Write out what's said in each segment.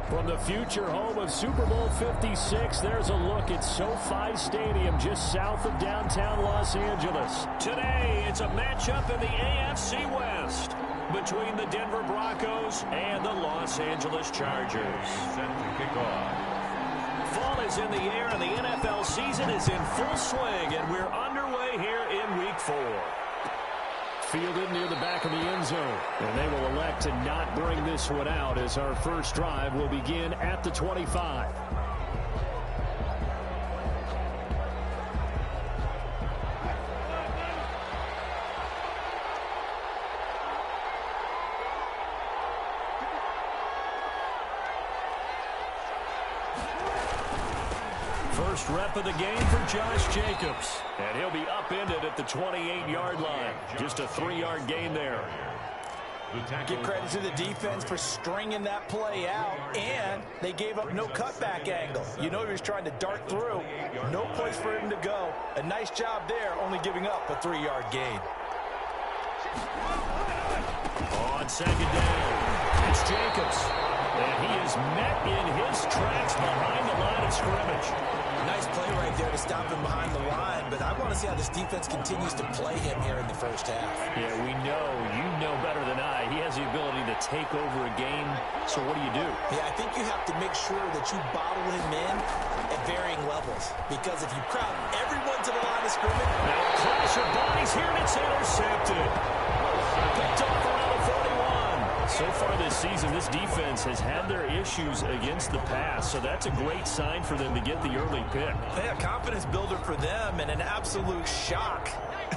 From the future home of Super Bowl 56, there's a look at SoFi Stadium just south of downtown Los Angeles. Today, it's a matchup in the AFC West between the Denver Broncos and the Los Angeles Chargers. Set to kick off. Fall is in the air, and the NFL season is in full swing, and we're underway here in Week 4. Fielded near the back of the end zone, and they will elect to not bring this one out as our first drive will begin at the 25. First rep of the game for Josh Jacobs. And he'll be upended at the 28-yard line. Just a 3-yard gain there. Give credit to the defense for stringing that play out, and they gave up no cutback angle. You know he was trying to dart through. No place for him to go. A nice job there, only giving up a 3-yard gain. On second down, it's Jacobs. And he is met in his tracks behind the line of scrimmage. Nice play right there to stop him behind the line, but I want to see how this defense continues to play him here in the first half. Yeah, we know, you know better than I, he has the ability to take over a game, so what do you do? Yeah, I think you have to make sure that you bottle him in at varying levels, because if you crowd everyone to the line of scrimmage... Now a clash of bodies here, and it's intercepted. Picked off around the 41. So far this season, this defense has had their issues against the pass, so that's a great sign for them to get the early pick. Yeah, confidence builder for them and an absolute shock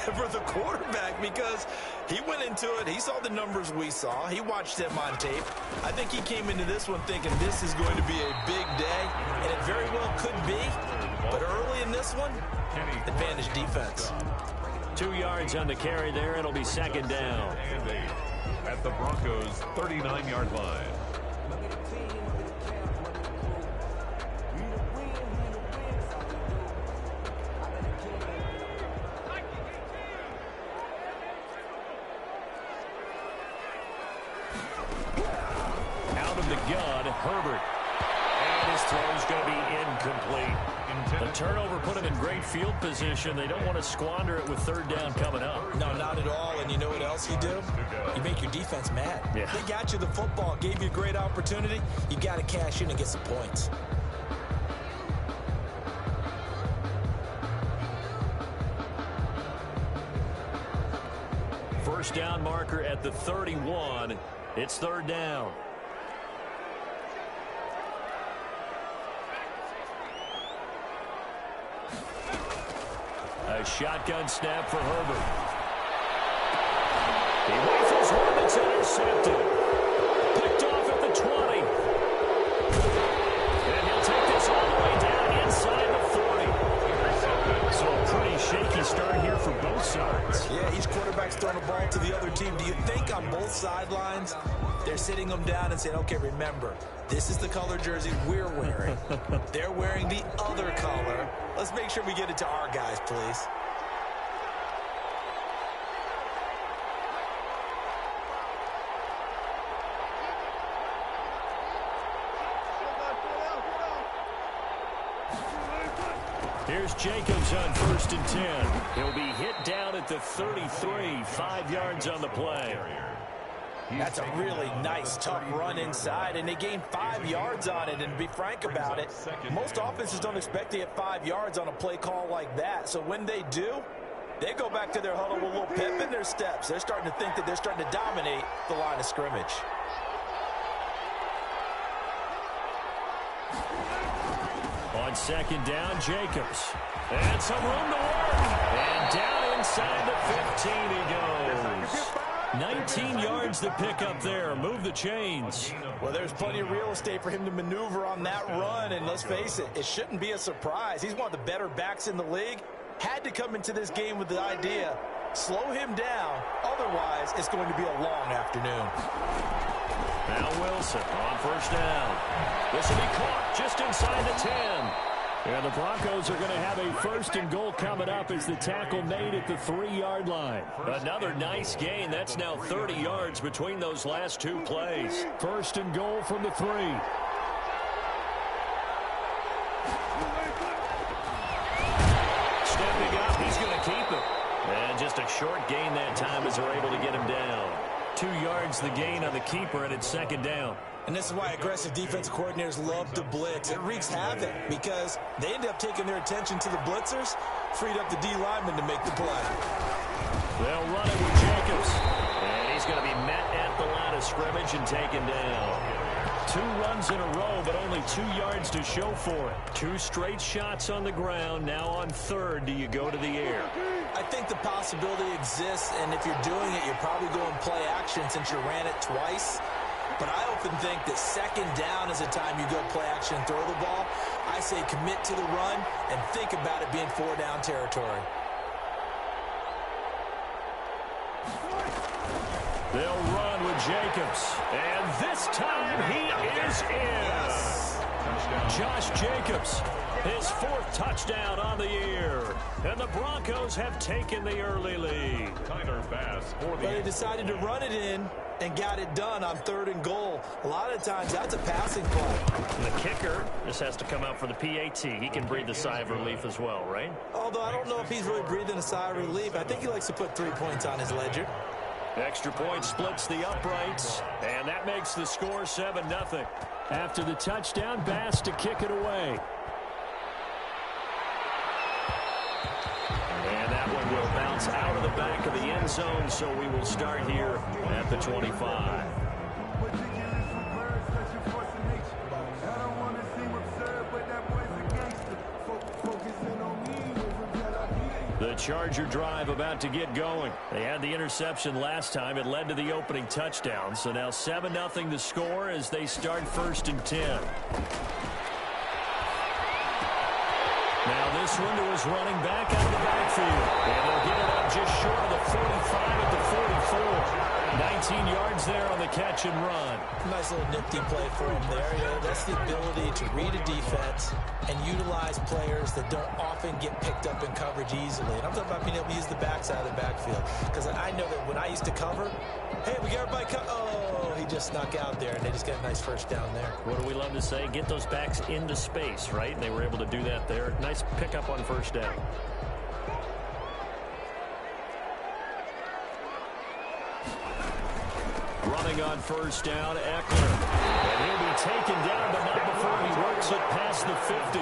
for the quarterback because he went into it. He saw the numbers we saw. He watched them on tape. I think he came into this one thinking this is going to be a big day, and it very well could be. But early in this one, advantage defense. 2 yards on the carry there. It'll be second down. At the Broncos' 39-yard line. Out of the gun, Herbert. And his throw's going to be incomplete. The turnover put him in great field position. They don't want to squander it with third down coming up. No, not at all. And you know what else you do? You make your defense mad. Yeah. They got you the football, gave you a great opportunity. You got to cash in and get some points. First down marker at the 31. It's third down. A shotgun snap for Herbert. He rifles one that's intercepted. Picked off at the 20. And he'll take this all the way down inside the 40. So a pretty shaky start here for both sides. Yeah, each quarterback's throwing a ball to the other team. Do you think on both sidelines they're sitting them down and saying, okay, remember, this is the color jersey we're wearing. They're wearing the other color. Let's make sure we get it to our guys, please. Here's Jacobs on 1st and 10. He'll be hit down at the 33, 5 yards on the play. That's a really nice, tough run inside, and they gained 5 yards on it. And to be frank about it, most offenses don't expect to get 5 yards on a play call like that. So when they do, they go back to their huddle with a little pep in their steps. They're starting to think that they're starting to dominate the line of scrimmage. On second down, Jacobs. And some room to work. And down inside the 15 he goes. 19 yards to pick up there. Move the chains. Well, there's plenty of real estate for him to maneuver on that run. And let's face it, it shouldn't be a surprise. He's one of the better backs in the league. Had to come into this game with the idea, slow him down. Otherwise, it's going to be a long afternoon. Now Wilson on first down. This will be caught just inside the 10. And the Broncos are going to have a 1st and goal coming up as the tackle made at the 3-yard line. Another nice gain. That's now 30 yards between those last two plays. 1st and goal from the 3. short gain that time as they're able to get him down. 2 yards the gain on the keeper, and it's second down. And this is why aggressive defensive coordinators love to blitz. It wreaks havoc because they end up taking their attention to the blitzers, freed up the D lineman to make the play. They'll run it with Jacobs. And he's going to be met at the line of scrimmage and taken down. 2 runs in a row, but only 2 yards to show for it. 2 straight shots on the ground. Now on third, do you go to the air? I think the possibility exists, and if you're doing it, you're probably going play action since you ran it twice. But I often think that second down is a time you go play action and throw the ball. I say commit to the run and think about it being 4-down territory. They'll run with Jacobs. And this time he is in. Josh Jacobs, his 4th touchdown on the year. And the Broncos have taken the early lead. But they decided to run it in and got it done on 3rd and goal. A lot of times that's a passing play. And the kicker just has to come out for the PAT. He can breathe a sigh of relief as well, right? Although I don't know if he's really breathing a sigh of relief. I think he likes to put 3 points on his ledger. Extra point splits the uprights, and that makes the score 7-0. After the touchdown, Bass to kick it away. And that one will bounce out of the back of the end zone, so we will start here at the 25. The Charger drive about to get going. They had the interception last time. It led to the opening touchdown. So now 7-0 the score as they start 1st and 10. Now this one to his running back out of the backfield. And they'll get it up just short of the 45 at the 44. 19 yards there on the catch and run. Nice little nifty play for him there. You know, that's the ability to read a defense and utilize players that don't often get picked up in coverage easily. And I'm talking about being able to use the backside of the backfield. Because I know that when I used to cover, hey, we got everybody oh, he just snuck out there, and they just got a nice 1st down there. What do we love to say? Get those backs into space, right? And they were able to do that there. Nice pickup on 1st down. Running on 1st down, Eckler. And he'll be taken down, but not before he works it past the 50.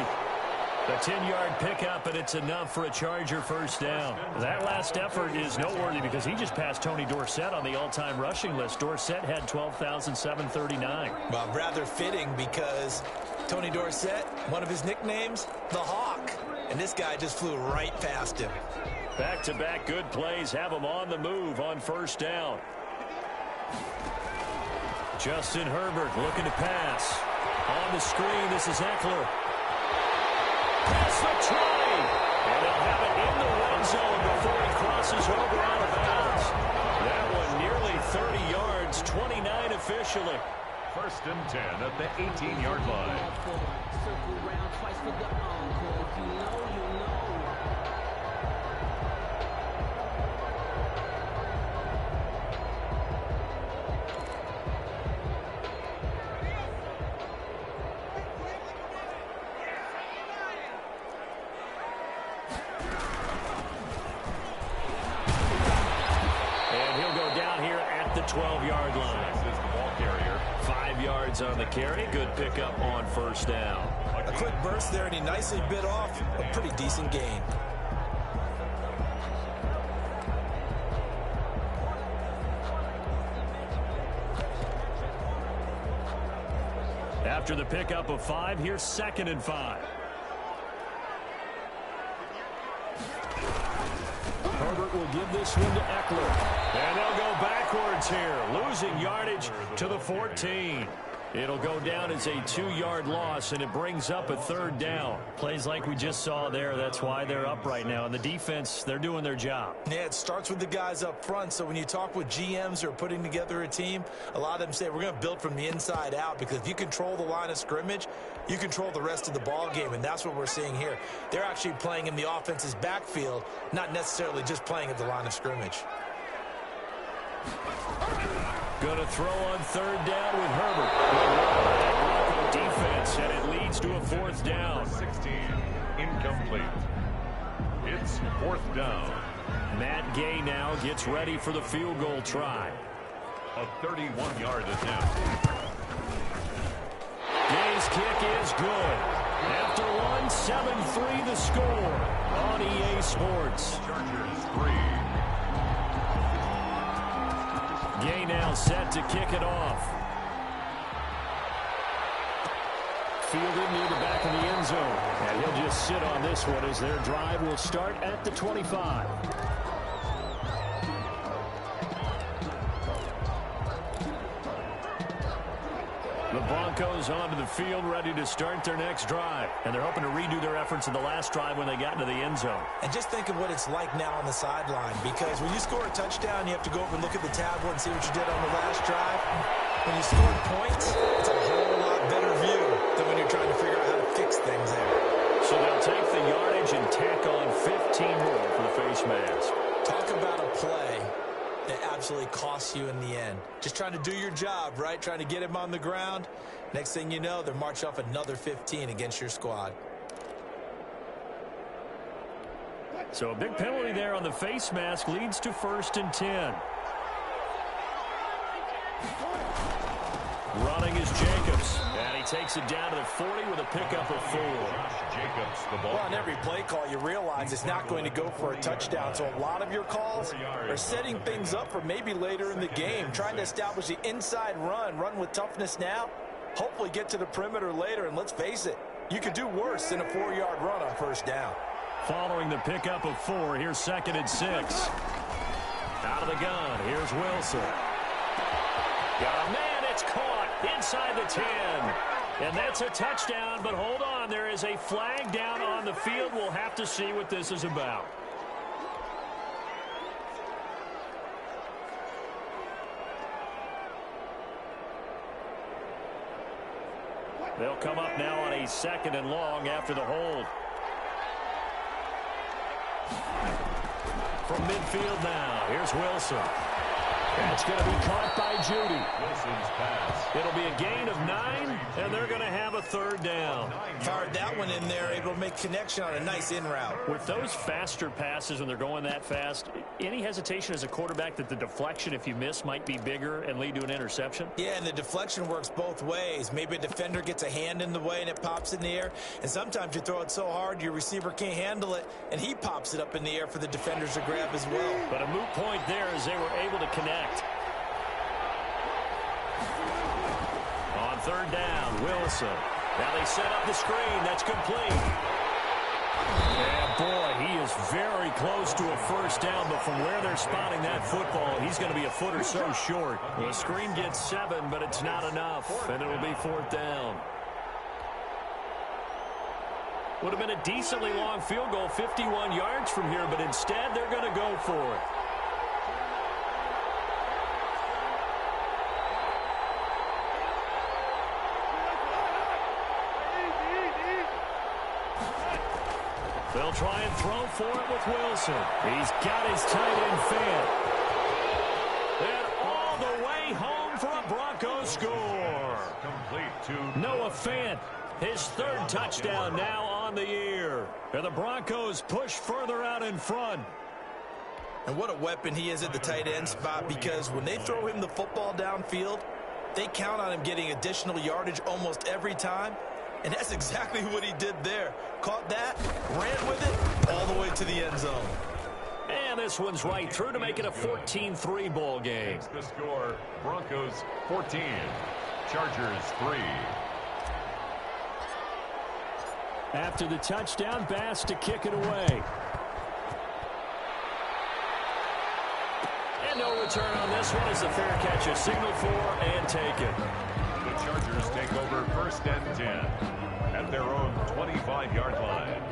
A 10-yard pickup, and it's enough for a Charger 1st down. That last effort is noteworthy because he just passed Tony Dorsett on the all-time rushing list. Dorsett had 12,739. Well, rather fitting because Tony Dorsett, one of his nicknames, the Hawk. And this guy just flew right past him. Back-to-back good plays have him on the move on 1st down. Justin Herbert looking to pass. On the screen, this is Eckler. Pass the try. And they'll have it in the red zone before he crosses over out of bounds. That one nearly 30 yards, 29 officially. 1st and 10 at the 18-yard line. Circle around twice for the encore. If you know, you know. And he'll go down here at the 12-yard line. This is the ball carrier. 5 yards on the carry. Good pickup on 1st down. A quick burst there, and he nicely bit off a pretty decent gain. After the pickup of 5, here's 2nd and 5. Herbert will give this one to Eckler. And they'll go backwards here, losing yardage to the 14. It'll go down as a 2-yard loss, and it brings up a 3rd down. Plays like we just saw there. That's why they're up right now. And the defense, they're doing their job. Yeah, it starts with the guys up front. So when you talk with GMs who are putting together a team, a lot of them say we're going to build from the inside out, because if you control the line of scrimmage, you control the rest of the ball game, and that's what we're seeing here. They're actually playing in the offense's backfield, not necessarily just playing at the line of scrimmage. Going to throw on 3rd down with Herbert. Good defense, and it leads to a 4th down. 16, incomplete. It's 4th down. Matt Gay now gets ready for the field goal try. A 31-yard attempt. Gay's kick is good. After one, 7-3 the score on EA Sports. Chargers 3. Gay now set to kick it off. Fielded near the back of the end zone. And he'll just sit on this one as their drive will start at the 25. The Broncos onto the field, ready to start their next drive. And they're hoping to redo their efforts in the last drive when they got into the end zone. And just think of what it's like now on the sideline, because when you score a touchdown, you have to go over and look at the tablet and see what you did on the last drive. When you score points, it's a whole lot better view than when you're trying to figure out how to fix things there. So they'll take the yardage and tack on 15 more for the face mask. Talk about a play that absolutely costs you in the end. Just trying to do your job, right? Trying to get him on the ground. Next thing you know, they're marching off another 15 against your squad. So a big penalty there on the face mask leads to 1st and 10. Running is Jacobs. And he takes it down to the 40 with a pickup of 4. Jacobs, the ball. Well, on every play call, you realize it's not going to go for a touchdown. So a lot of your calls are setting things up for maybe later in the game, trying to establish the inside run with toughness now, hopefully get to the perimeter later. And let's face it, you could do worse than a 4-yard run on 1st down. Following the pickup of 4, here's 2nd and 6. Out of the gun, here's Wilson. Got a man, it's caught inside the 10. And that's a touchdown, but hold on, there is a flag down on the field. We'll have to see what this is about. They'll come up now on a 2nd and long after the hold. From midfield now, here's Wilson. That's going to be caught by Judy. Wilson's pass. It'll be a gain of 9, and they're going to have a 3rd down. Fired that one in there, able to make connection on a nice in route. With those faster passes when they're going that fast, any hesitation as a quarterback that the deflection, if you miss, might be bigger and lead to an interception? Yeah, and the deflection works both ways. Maybe a defender gets a hand in the way and it pops in the air. And sometimes you throw it so hard your receiver can't handle it, and he pops it up in the air for the defenders to grab as well. But a moot point there as they were able to connect. On 3rd down, Wilson. Now they set up the screen. That's complete. And boy, he is very close to a 1st down, but from where they're spotting that football, he's going to be a foot or so short. The screen gets 7, but it's not enough, and it'll be 4th down. Would have been a decently long field goal, 51 yards from here, but instead they're going to go for it. They'll try and throw for it with Wilson. He's got his tight end Fant. And all the way home for a Broncos score. Complete to Noah Fant, his 3rd touchdown now on the year. And the Broncos push further out in front. And what a weapon he is at the tight end spot, because when they throw him the football downfield, they count on him getting additional yardage almost every time. And that's exactly what he did there. Caught that, ran with it, all the way to the end zone. And this one's right through to make it a 14-3 ball game. Makes the score Broncos 14, Chargers 3. After the touchdown, Bass to kick it away. And no return on this one as the fair catch is signaled for and taken. The Chargers take over 1st and 10 at their own 25-yard line.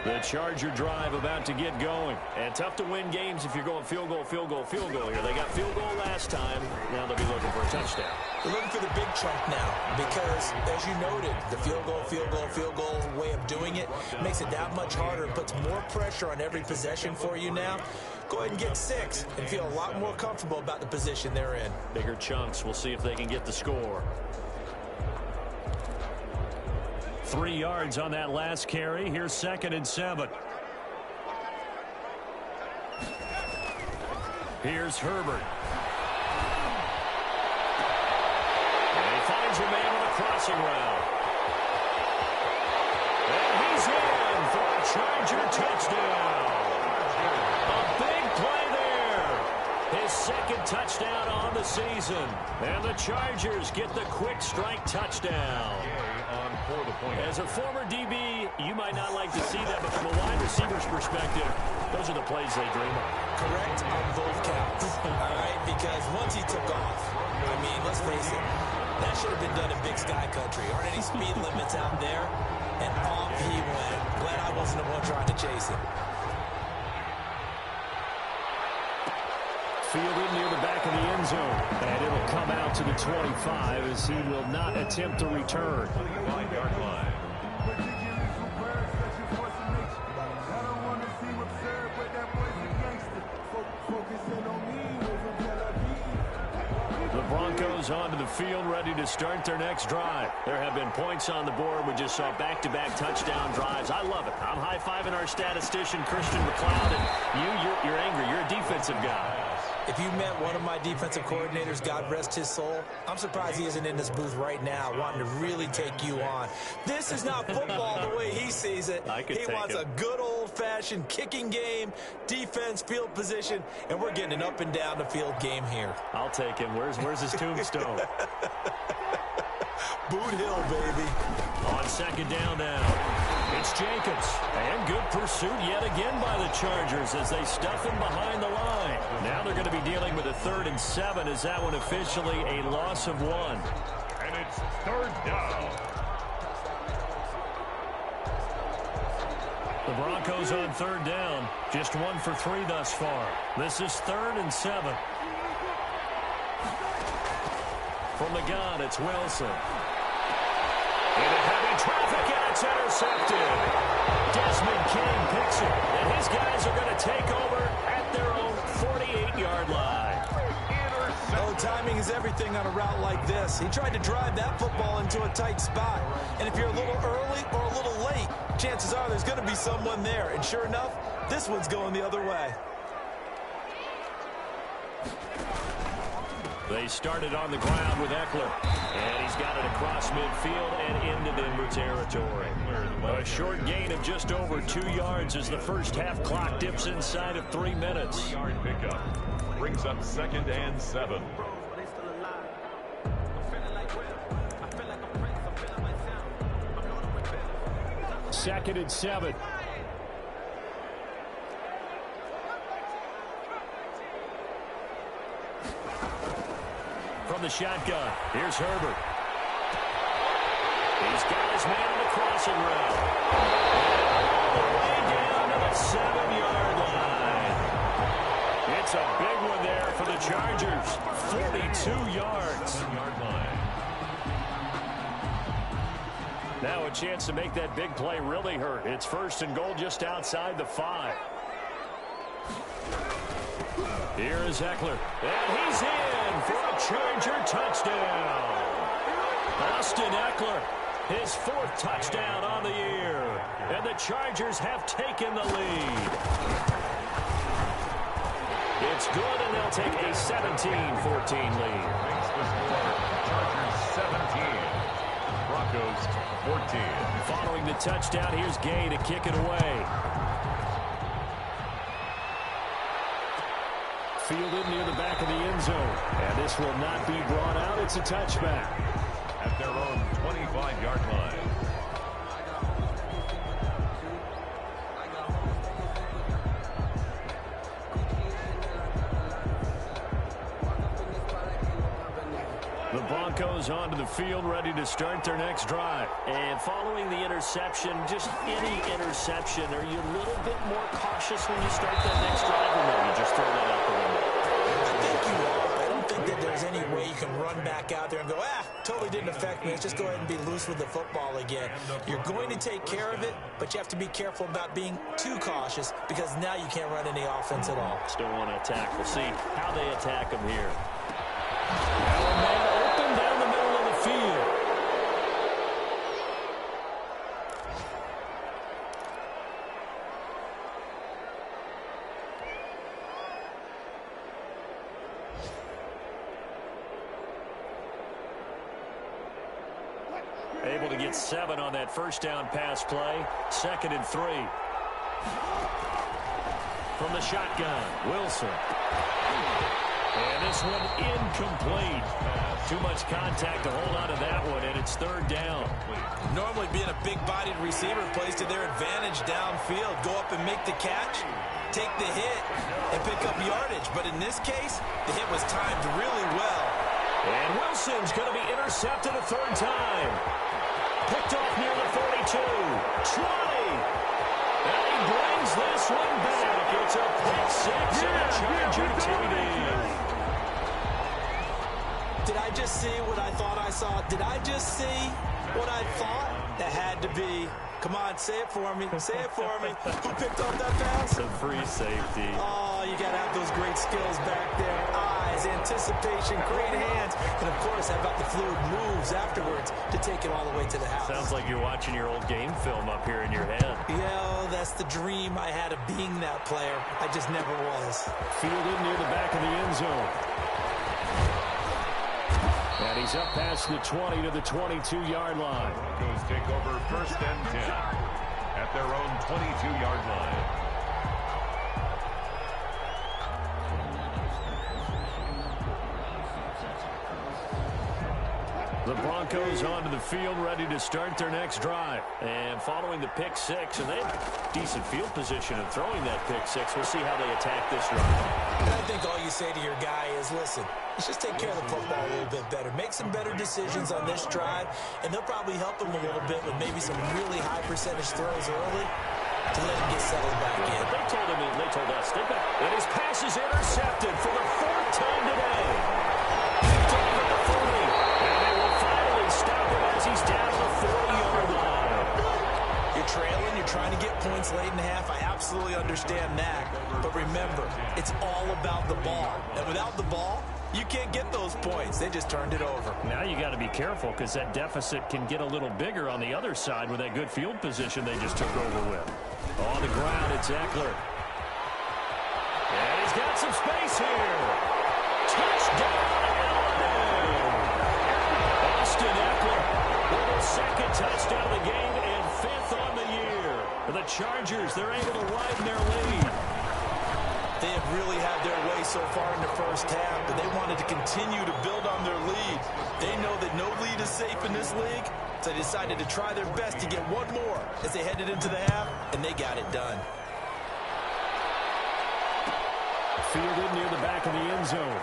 The Charger drive about to get going. And tough to win games if you're going field goal, field goal, field goal here. They got field goal last time. Now they'll be looking for a touchdown. They're looking for the big chunk now because, as you noted, the field goal way of doing it makes it that much harder, puts more pressure on every possession for you now. Go ahead and get 6 and feel a lot more comfortable about the position they're in. Bigger chunks. We'll see if they can get the score. 3 yards on that last carry. Here's 2nd and 7. Here's Herbert. And he finds a man on a crossing route. And he's in for a Charger touchdown. A big play there. His 2nd touchdown on the season. And the Chargers get the quick strike touchdown. As a former DB, you might not like to see that, but from a wide receiver's perspective, those are the plays they dream of. Correct on both counts. All right, because once he took off, I mean, let's face it, that should have been done in Big Sky Country. Aren't any speed limits out there? And off he went. Glad I wasn't the one trying to chase him. Fielded near the back of the end zone. And it'll come out to the 25 as he will not attempt to return. 5-yard line. The Broncos onto the field, ready to start their next drive. There have been points on the board. We just saw back-to-back touchdown drives. I love it. I'm high-fiving our statistician, Christian McLeod, and you're angry. You're a defensive guy. If you met one of my defensive coordinators, God rest his soul, I'm surprised he isn't in this booth right now wanting to really take you on. This is not football the way he sees it. He wants a good old-fashioned kicking game, defense, field position, and we're getting an up-and-down-the-field game here. I'll take him. Where's his tombstone? Boot Hill, baby. On 2nd down now. It's Jacobs. And good pursuit yet again by the Chargers as they stuff him behind the line. Now they're going to be dealing with a 3rd and 7 as that one officially a loss of 1. And it's 3rd down. The Broncos on 3rd down. Just 1 for 3 thus far. This is 3rd and 7. From the gun, it's Wilson. Into heavy traffic, and it's intercepted. Desmond King picks it, and his guys are going to take over at their own 48-yard line. Oh, timing is everything on a route like this. He tried to drive that football into a tight spot. And if you're a little early or a little late, chances are there's going to be someone there. And sure enough, this one's going the other way. They started on the ground with Eckler, and he's got it across midfield and into Denver territory. A short gain of just over 2 yards as the first half clock dips inside of 3 minutes. 3-yard pickup brings up 2nd and 7. Second and 7. From the shotgun, here's Herbert. He's got his man on the crossing route. And all the way down to the 7-yard line. It's a big one there for the Chargers. 42 yards. Now a chance to make that big play really hurt. It's 1st and goal just outside the 5. Here is Eckler, and he's in for a Charger touchdown. Austin Eckler, his 4th touchdown on the year, and the Chargers have taken the lead. It's good, and they'll take a 17-14 lead. Makes the score Chargers 17, Broncos 14. Following the touchdown, here's Gay to kick it away. Fielded near the back of the end zone. And this will not be brought out. It's a touchback. At their own 25-yard line. The Broncos onto the field, ready to start their next drive. And following the interception, just any interception, are you a little bit more cautious when you start that next drive, or no, you just throw that out the window? I think you are. I don't think that there's any way you can run back out there and go, totally didn't affect me. Let's just go ahead and be loose with the football again. You're going to take care of it, but you have to be careful about being too cautious because now you can't run any offense at all. Still want to attack. We'll see how they attack them here. Now a man open down the middle of the field. Able to get 7 on that first down pass play. 2nd and 3. From the shotgun, Wilson. And this one incomplete. Too much contact to hold on to that one, and it's 3rd down. Normally being a big-bodied receiver plays to their advantage downfield. Go up and make the catch, take the hit, and pick up yardage. But in this case, the hit was timed really well. And Wilson's going to be intercepted a 3rd time. Picked off near the 42. 20. And he brings this one back. It's a pick 6 and a Charger TD. Did I just see what I thought I saw? Did I just see what I thought? That had to be. Come on, say it for me. Say it for me. Who picked up that pass? It's a free safety. Oh, you got to have those great skills back there. Eyes, anticipation, great hands. And, of course, how about the fluid moves afterwards to take it all the way to the house? Sounds like you're watching your old game film up here in your head. Yeah, that's the dream I had of being that player. I just never was. Fielded near the back of the end zone. And he's up past the 20 to the 22-yard line. Broncos take over 1st and 10 at their own 22-yard line. The Broncos onto the field, ready to start their next drive. And following the pick 6, and they have decent field position in throwing that pick 6. We'll see how they attack this drive. I think all you say to your guy is, listen, let's just take care of the football a little bit better. Make some better decisions on this drive, and they'll probably help him a little bit with maybe some really high percentage throws early to let him get settled back in. But they told him, and they told us, that his pass is intercepted for the 4th time today. Picked off at the 40. And they will finally stop him as he's down the 40-yard line. You're trailing, you're trying to get points late in the half. I absolutely understand that. But remember, it's all about the ball. And without the ball, you can't get those points. They just turned it over. Now you got to be careful because that deficit can get a little bigger on the other side with that good field position they just took over with. On the ground, it's Eckler. And he's got some space here. Touchdown, Alabama. Austin Eckler with his 2nd touchdown of the game and 5th on the year. For the Chargers, they're able to widen their lead. They have really had their way so far in the first half, but they wanted to continue to build on their lead. They know that no lead is safe in this league, so they decided to try their best to get one more as they headed into the half, and they got it done. Fielded near the back of the end zone.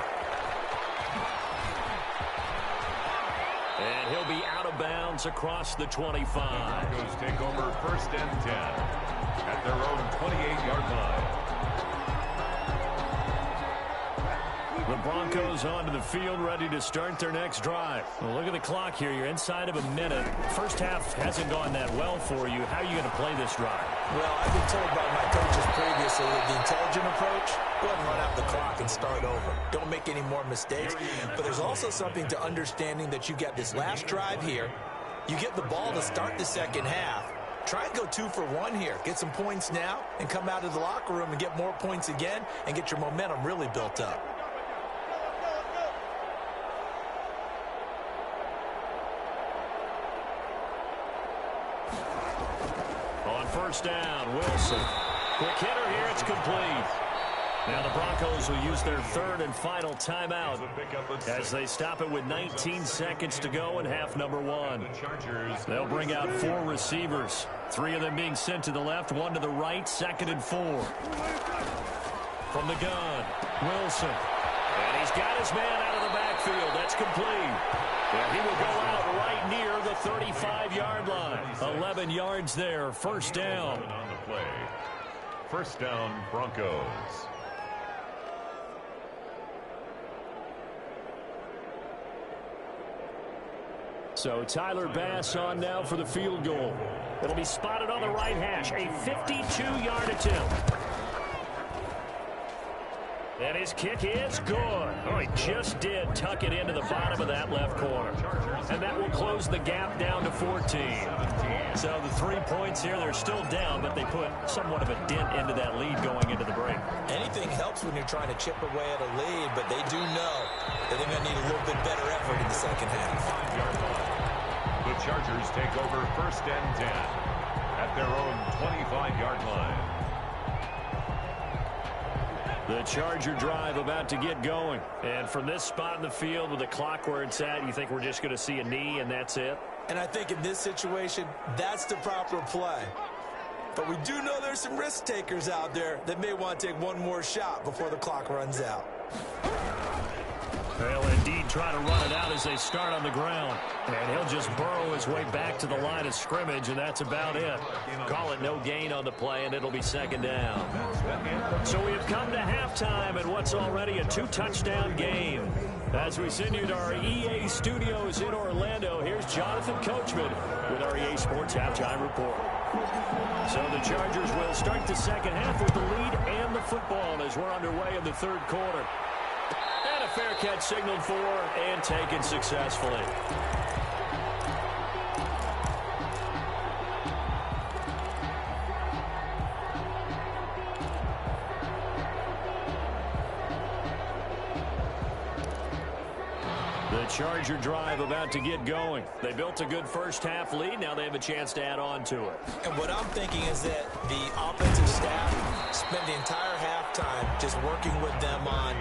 And he'll be out of bounds across the 25. Broncos take over 1st and 10 at their own 28-yard line. The Broncos onto the field, ready to start their next drive. Well, look at the clock here. You're inside of a minute. First half hasn't gone that well for you. How are you going to play this drive? Well, I've been told by my coaches previously that the intelligent approach, go ahead and run out the clock and start over. Don't make any more mistakes. But there's also something to understanding that you got this last drive here. You get the ball to start the second half. Try and go 2 for 1 here. Get some points now and come out of the locker room and get more points again and get your momentum really built up. First down, Wilson. Quick hitter here, it's complete. Now the Broncos will use their 3rd and final timeout as they stop it with 19 seconds to go in half number 1. They'll bring out 4 receivers, 3 of them being sent to the left, 1 to the right, 2nd and 4. From the gun, Wilson. And he's got his man out of the backfield. That's complete. And he will go out right near the 35-yard line. 11 yards there, first down. On the play. First down, Broncos. So Tyler Bass on now for the field goal. It'll be spotted on the right hash. A 52-yard attempt. And his kick is good. Oh, he just did tuck it into the bottom of that left corner. And that will close the gap down to 14. So the 3 points here, they're still down, but they put somewhat of a dent into that lead going into the break. Anything helps when you're trying to chip away at a lead, but they do know that they're going to need a little bit better effort in the second half. The Chargers take over first and 10 at their own 25-yard line. The Charger drive about to get going. And from this spot in the field with the clock where it's at, you think we're just going to see a knee and that's it? And I think in this situation, that's the proper play. But we do know there's some risk takers out there that may want to take one more shot before the clock runs out. They'll indeed try to run it out as they start on the ground. And he'll just burrow his way back to the line of scrimmage, and that's about it. Call it no gain on the play, and it'll be second down. So we have come to halftime in what's already a 2-touchdown game. As we send you to our EA studios in Orlando, here's Jonathan Coachman with our EA Sports Halftime Report. So the Chargers will start the second half with the lead and the football as we're underway in the third quarter. And a fair catch signaled for and taken successfully. The Charger drive about to get going. They built a good first half lead. Now they have a chance to add on to it. And what I'm thinking is that the offensive staff spent the entire halftime just working with them on,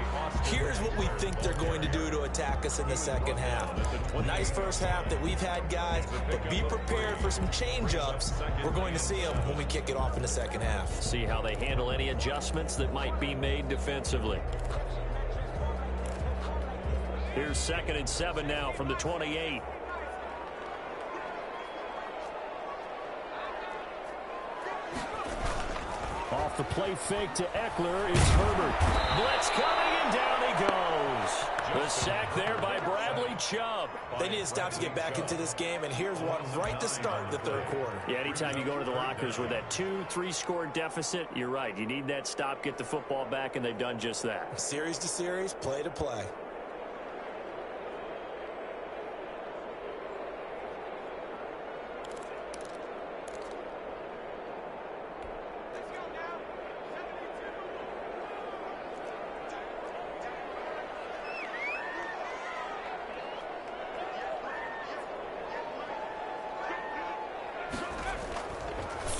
here's what we think they're going to do to attack us in the second half. Nice first half that we've had, guys, but be prepared for some change-ups. We're going to see them when we kick it off in the second half. See how they handle any adjustments that might be made defensively. Here's 2nd and 7 now from the 28. Off the play fake to Eckler is Herbert. Blitz coming and down he goes. The sack there by Bradley Chubb. They need to stop to get back into this game, and here's one right to start the third quarter. Yeah, anytime you go to the lockers with that 2-3 score deficit, you're right. You need that stop, get the football back, and they've done just that. Series to series, play to play.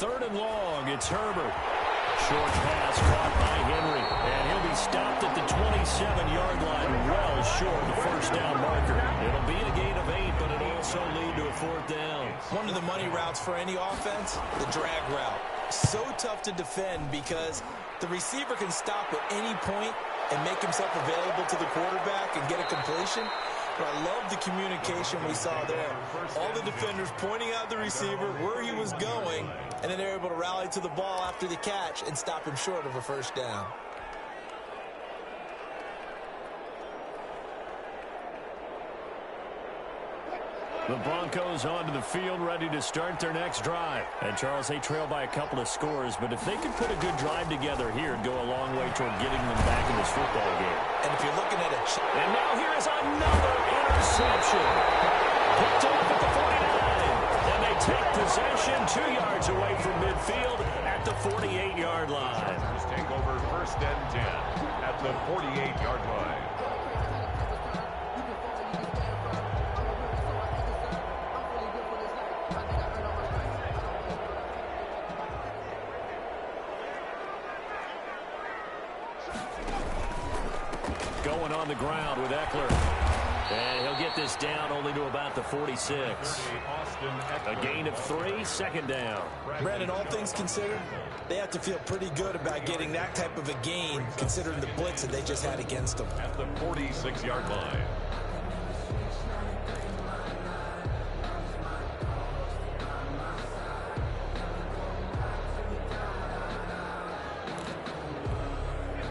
Third and long, it's Herbert. Short pass caught by Henry, and he'll be stopped at the 27-yard line, well short of the first down marker. It'll be a gain of 8, but it'll also lead to a 4th down. One of the money routes for any offense, the drag route. So tough to defend because the receiver can stop at any point and make himself available to the quarterback and get a completion. But I love the communication we saw there. All the defenders pointing out the receiver where he was going, and then they're able to rally to the ball after the catch and stop him short of a first down. The Broncos onto the field, ready to start their next drive. And, Charles, they trail by a couple of scores, but if they could put a good drive together here, it'd go a long way toward getting them back in this football game. And if you're looking at it... And now here is another interception. Picked off at the 49. And they take possession 2 yards away from midfield at the 48-yard line. Chargers take over first and 10 at the 48-yard line. Going on the ground with Eckler. And he'll get this down only to about the 46. A gain of 3, 2nd down. Brandon, all things considered, they have to feel pretty good about getting that type of a gain, considering the blitz that they just had against them. At the 46-yard line.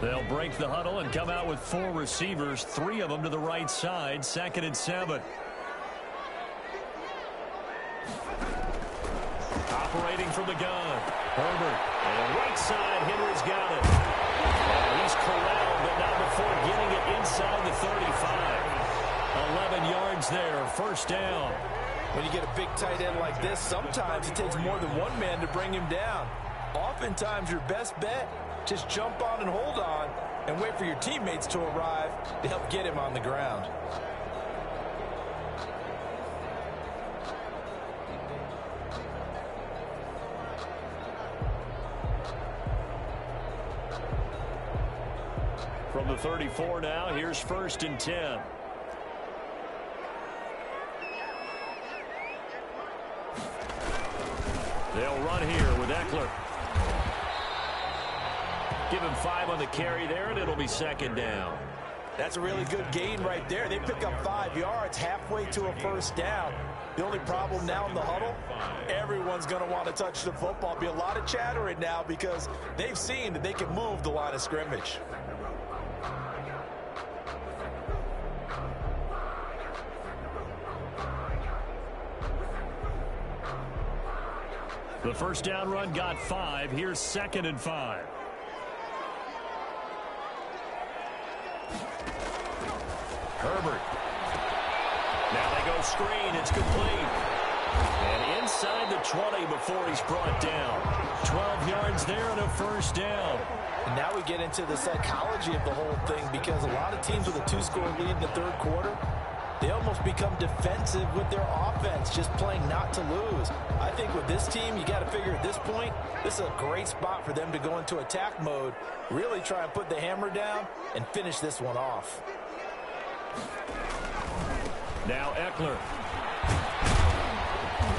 They'll break the huddle and come out with 4 receivers, 3 of them to the right side, 2nd and 7. Operating from the gun, Herbert. And right side, Henry's got it. And he's corralled, but not before getting it inside the 35. 11 yards there, first down. When you get a big tight end like this, sometimes it takes more than one man to bring him down. Oftentimes, your best bet, just jump on and hold on and wait for your teammates to arrive to help get him on the ground. From the 34 now, here's 1st and 10. They'll run here with Eckler. Give him 5 on the carry there, and it'll be 2nd down. That's a really good gain right there. They pick up 5 yards halfway to a 1st down. The only problem now in the huddle, everyone's going to want to touch the football. Be a lot of chattering now because they've seen that they can move the line of scrimmage. The 1st down run got 5. Here's 2nd and 5. Herbert. Now they go screen. It's complete. And inside the 20 before he's brought down. 12 yards there and a 1st down. And now we get into the psychology of the whole thing because a lot of teams with a 2-score lead in the 3rd quarter, they almost become defensive with their offense, just playing not to lose. I think with this team, you got to figure at this point, this is a great spot for them to go into attack mode, really try and put the hammer down and finish this one off. Now Eckler.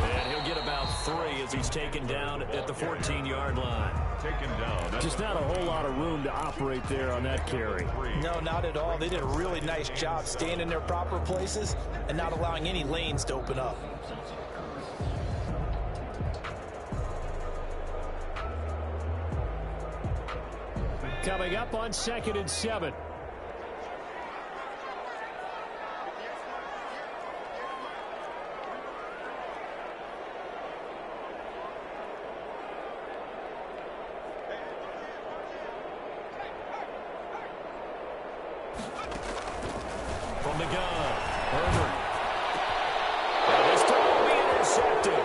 And he'll get about 3 as he's taken down at the 14-yard line. Taken down. Just not a whole lot of room to operate there on that carry. No, not at all. They did a really nice job staying in their proper places and not allowing any lanes to open up. Coming up on 2nd and 7. From the gun, Herbert. And this time will be intercepted.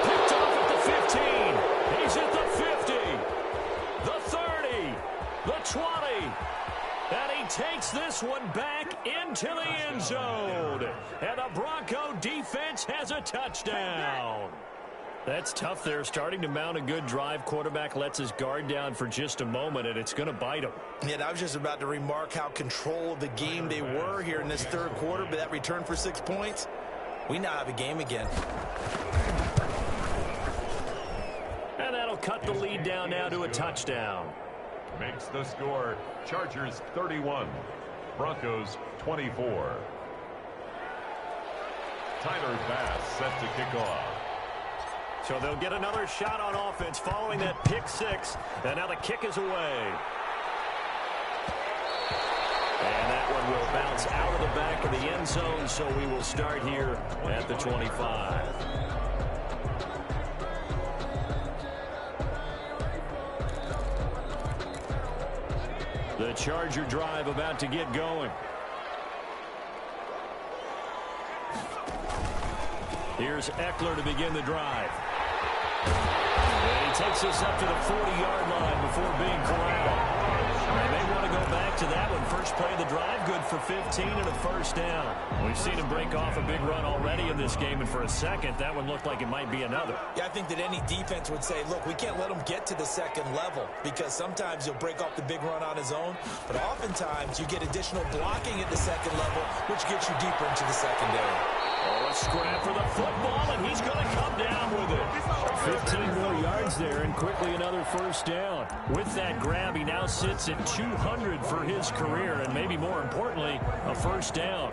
Picked off at the 15. He's at the 50. The 30. The 20. And he takes this one back into the end zone. And the Bronco defense has a touchdown. That's tough there, starting to mount a good drive. Quarterback lets his guard down for just a moment, and it's going to bite him. Yeah, and I was just about to remark how control of the game they were here in this 3rd quarter, but that return for 6 points, we now have a game again. And that'll cut the lead down now to a touchdown. Makes the score Chargers 31, Broncos 24. Tyler Bass set to kick off. So they'll get another shot on offense following that pick 6. And now the kick is away. And that one will bounce out of the back of the end zone, so we will start here at the 25. The Charger drive about to get going. Here's Eckler to begin the drive. And he takes us up to the 40-yard line before being corralled. And they want to go back to that one. First play of the drive, good for 15 and a 1st down. We've seen him break off a big run already in this game, and for a second, that one looked like it might be another. Yeah, I think that any defense would say, look, we can't let him get to the 2nd level because sometimes he'll break off the big run on his own, but oftentimes you get additional blocking at the 2nd level, which gets you deeper into the secondary. Oh, a scrap for the football, and he's going to come down with it. 15 more yards there, and quickly another 1st down. With that grab, he now sits at 200 for his career, and maybe more importantly, a 1st down.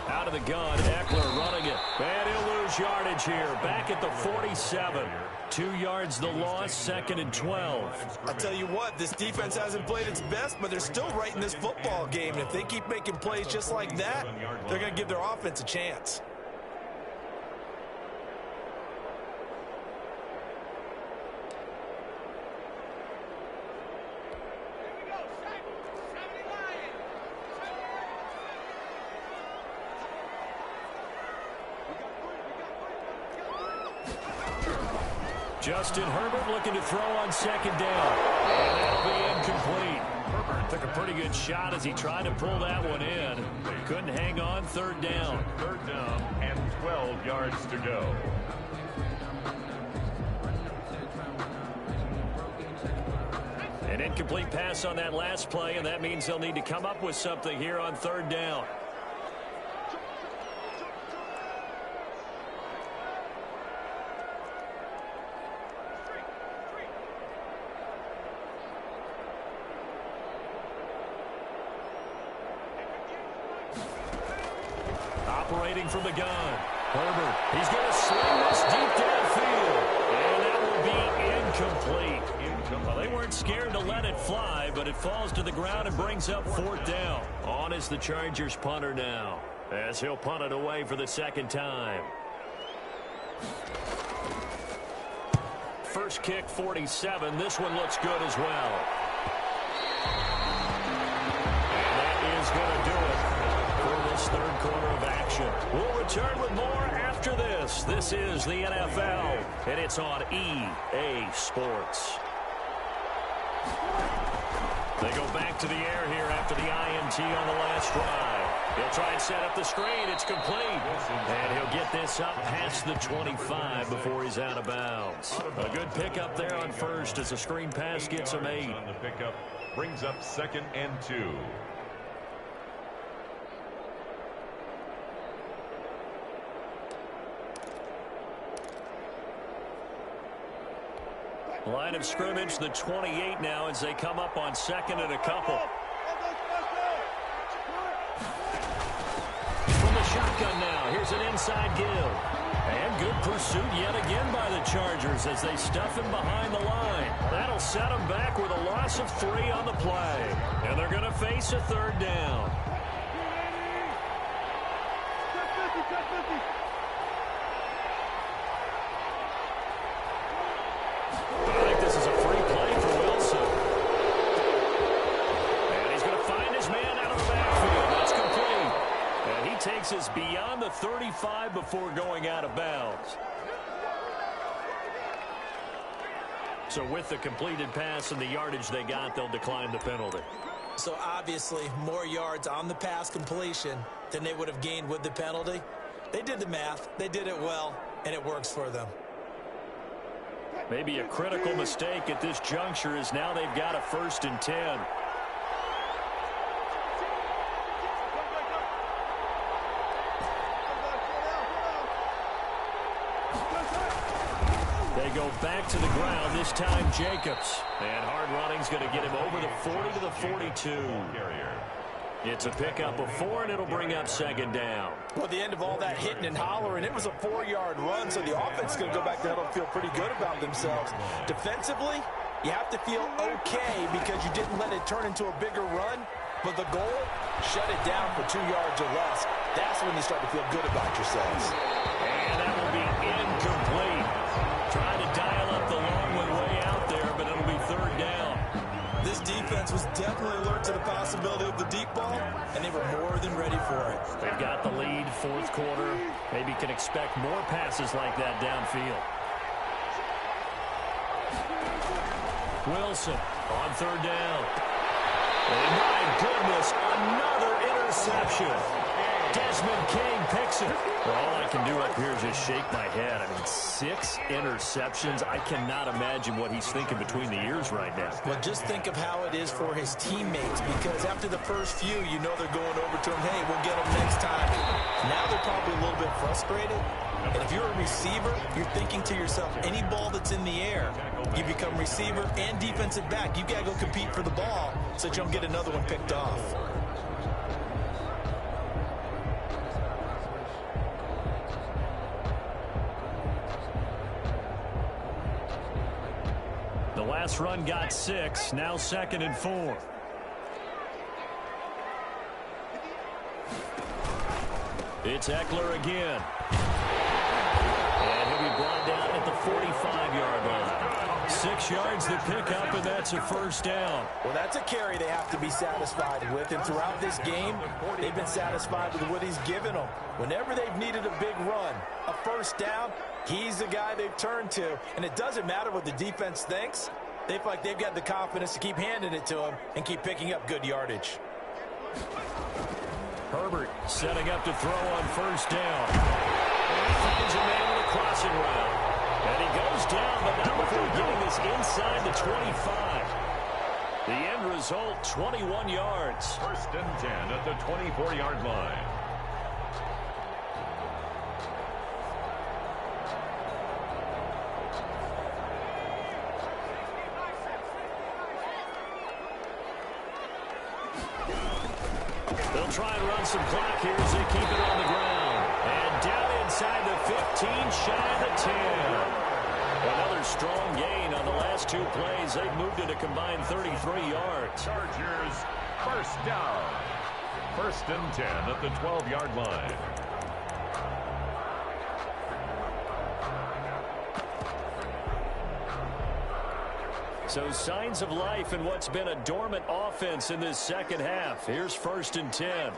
Out of the gun, Eckler running it. And he'll lose yardage here. Back at the 47. 2 yards the loss, 2nd and 12. I'll tell you what, this defense hasn't played its best, but they're still right in this football game. And if they keep making plays just like that, they're going to give their offense a chance. Justin Herbert looking to throw on 2nd down. And that'll be incomplete. Herbert took a pretty good shot as he tried to pull that one in. Couldn't hang on. Third down. Third down and 12 yards to go. An incomplete pass on that last play, and that means they'll need to come up with something here on third down. Operating from the gun. Herbert, he's going to swing this deep downfield. And that will be incomplete. Well, they weren't scared to let it fly, but it falls to the ground and brings up fourth down. On is the Chargers punter now, as he'll punt it away for the second time. First kick, 47. This one looks good as well. And that is going to do it for this third quarter of action. We'll return with more after this. This is the NFL, and it's on EA Sports. They go back to the air here after the INT on the last drive. He'll try and set up the screen. It's complete. And he'll get this up past the 25 before he's out of bounds. A good pickup there on first as the screen pass gets him 8. On the pickup brings up 2nd and 2. Line of scrimmage, the 28 now as they come up on 2nd and a couple. From the shotgun now, here's an inside give. And good pursuit yet again by the Chargers as they stuff him behind the line. That'll set him back with a loss of 3 on the play. And they're going to face a third down. I think this is a free play for Wilson. And he's going to find his man out of the backfield. That's complete. And he takes us beyond the 35 before going out of bounds. So with the completed pass and the yardage they got, they'll decline the penalty. So obviously more yards on the pass completion than they would have gained with the penalty. They did the math. They did it well, and it works for them. Maybe a critical mistake at this juncture is now they've got a 1st and 10. They go back to the ground, this time Jacobs. And hard running's going to get him over the 40 to the 42. It's a pickup of 4, and it'll bring up 2nd down. Well, at the end of all that hitting and hollering, it was a 4-yard run, so the offense is going to go back there and feel pretty good about themselves. Defensively, you have to feel okay because you didn't let it turn into a bigger run, but the goal, shut it down for 2 yards or less. That's when you start to feel good about yourselves. And that will be incomplete. Trying to dial up the long one way out there, but it'll be 3rd down. This defense was definitely alert to the possibility of the deep ball, and they were more than ready for it. They've got the lead, 4th quarter. Maybe can expect more passes like that downfield. Wilson on 3rd down. And my goodness, another interception. Desmond King picks it. Well, all I can do up here is just shake my head. I mean, 6 interceptions. I cannot imagine what he's thinking between the ears right now. Well, just think of how it is for his teammates, because after the first few, you know they're going over to him, hey, we'll get him next time. Now they're probably a little bit frustrated. And if you're a receiver, you're thinking to yourself, any ball that's in the air, you become receiver and defensive back. You've got to go compete for the ball so that you don't get another one picked off. The last run got 6, now 2nd and 4. It's Eckler again. And he'll be brought down at the 45-yard line. 6 yards to pick up, and that's a 1st down. Well, that's a carry they have to be satisfied with, and throughout this game, they've been satisfied with what he's given them. Whenever they've needed a big run, a 1st down, he's the guy they've turned to, and it doesn't matter what the defense thinks. They feel like they've got the confidence to keep handing it to him and keep picking up good yardage. Herbert setting up to throw on first down. And he finds a man with a crossing route. And he goes down, but not before getting this inside the 25. The end result, 21 yards. First and 10 at the 24-yard line. They'll try and run some clock here as they keep it on the ground. And down inside the 15, shy of the 10. Another strong gain on the last two plays. They've moved it a combined 33 yards. Chargers, first down. First and 10 at the 12-yard line. So signs of life in what's been a dormant offense in this second half. Here's first and 10.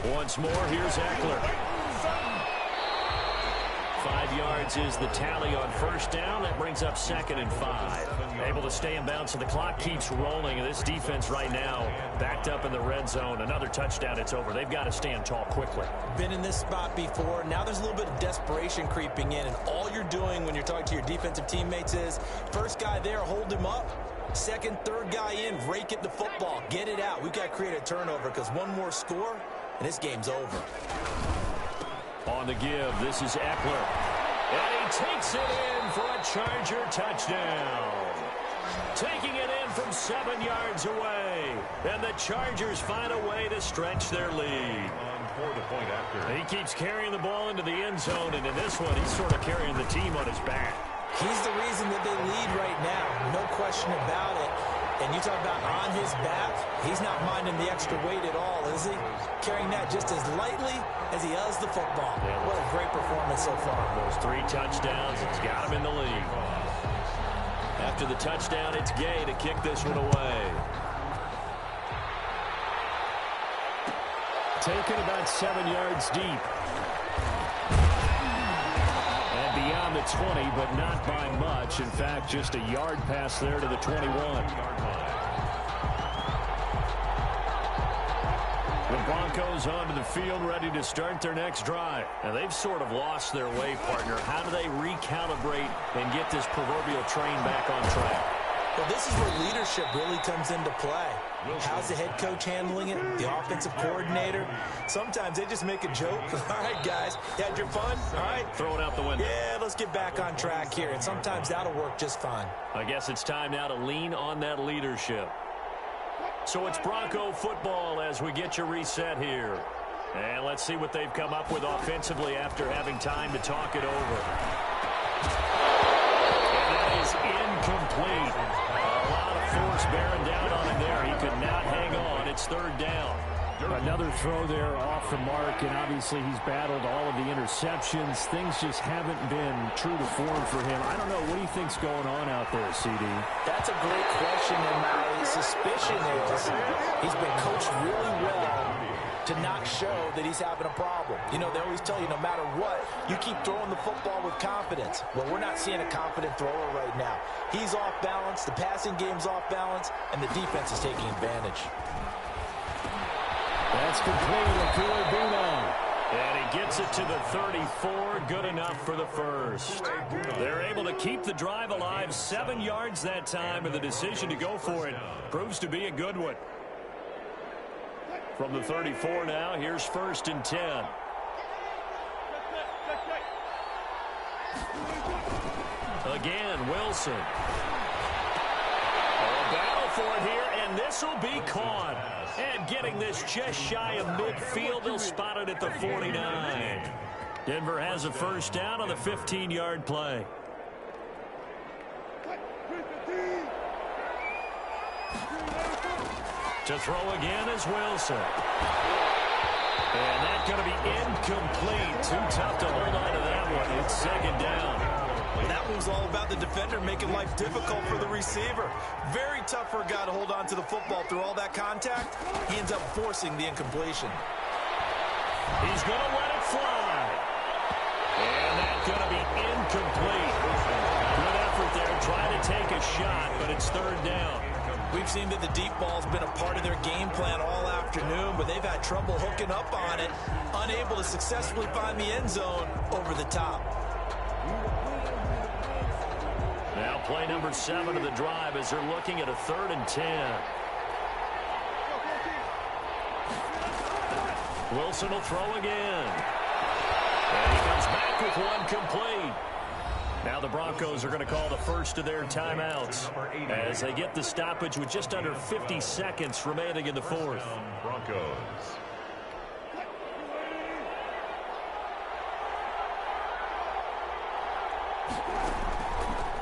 Once more, here's Eckler. 5 yards is the tally on first down. That brings up second and 5. Able to stay in bounds, so the clock keeps rolling. This defense right now backed up in the red zone. Another touchdown, it's over. They've got to stand tall quickly. Been in this spot before. Now there's a little bit of desperation creeping in, and all you're doing when you're talking to your defensive teammates is first guy there, hold him up. Second, third guy in, rake at the football. Get it out. We've got to create a turnover because one more score, and this game's over. On the give, this is Eckler. And he takes it in for a Charger touchdown. Taking it in from 7 yards away. And the Chargers find a way to stretch their lead. For the point after. He keeps carrying the ball into the end zone, and in this one, he's sort of carrying the team on his back. He's the reason that they lead right now. No question about it. And you talk about on his back, he's not minding the extra weight at all, is he? Carrying that just as lightly as he does the football. Yeah, what a great performance so far. Those 3 touchdowns, it's got him in the lead. After the touchdown, it's Gay to kick this one away. Taken about 7 yards deep. And beyond the 20, but not by much. In fact, just a yard pass there to the 21. The Broncos onto the field, ready to start their next drive. And they've sort of lost their way, partner. How do they recalibrate and get this proverbial train back on track? Well, this is where leadership really comes into play. How's the head coach handling it? The offensive coordinator? Sometimes they just make a joke. All right, guys, you had your fun? All right. Throw it out the window. Yeah, let's get back on track here. And sometimes that'll work just fine. I guess it's time now to lean on that leadership. So it's Bronco football as we get you reset here. And let's see what they've come up with offensively after having time to talk it over. And that is incomplete. A lot of force bearing down on him there. He could not hang on. It's third down. Another throw there off the mark, and obviously he's battled all of the interceptions. Things just haven't been true to form for him. I don't know. What do you think's going on out there, CD? That's a great question, and my suspicion is he's been coached really well to not show that he's having a problem. You know, they always tell you no matter what, you keep throwing the football with confidence. Well, we're not seeing a confident thrower right now. He's off balance, the passing game's off balance, and the defense is taking advantage. That's complete. And he gets it to the 34. Good enough for the first. They're able to keep the drive alive. 7 yards that time, and the decision to go for it proves to be a good one. From the 34 now, here's first and 10. Again, Wilson. A battle for it here, and this will be caught. And getting this just shy of midfield, they'll spot it at the 49. Denver has a first down on the 15-yard play. To throw again is Wilson. And that's going to be incomplete. Too tough to hold on to that one. It's second down. That one's all about the defender making life difficult for the receiver. Very tough for a guy to hold on to the football through all that contact. He ends up forcing the incompletion. He's going to let it fly. And that's going to be incomplete. Good effort there trying to take a shot, but it's third down. We've seen that the deep ball's been a part of their game plan all afternoon, but they've had trouble hooking up on it, unable to successfully find the end zone over the top. Now play number 7 of the drive as they're looking at a 3rd and 10. Wilson will throw again. And he comes back with one complete. Now the Broncos are going to call the first of their timeouts as they get the stoppage with just under 50 seconds remaining in the 4th. Broncos.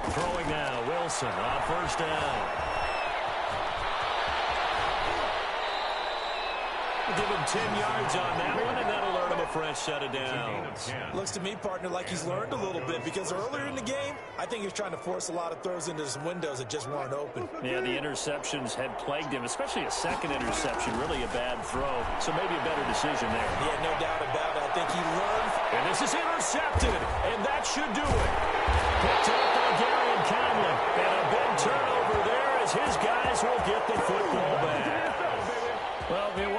Throwing now, Wilson on 1st down. Give him 10 yards on that one, and that'll earn him a fresh set of downs. Looks to me, partner, like he's learned a little bit because earlier in the game, I think he was trying to force a lot of throws into some windows that just weren't open. Yeah, the interceptions had plagued him, especially a second interception, really a bad throw. So maybe a better decision there. Yeah, no doubt about it. I think he learned. And this is intercepted, and that should do it. Picked up by Darian Conley. And a big turnover there as his guys will get the football back. Well, it was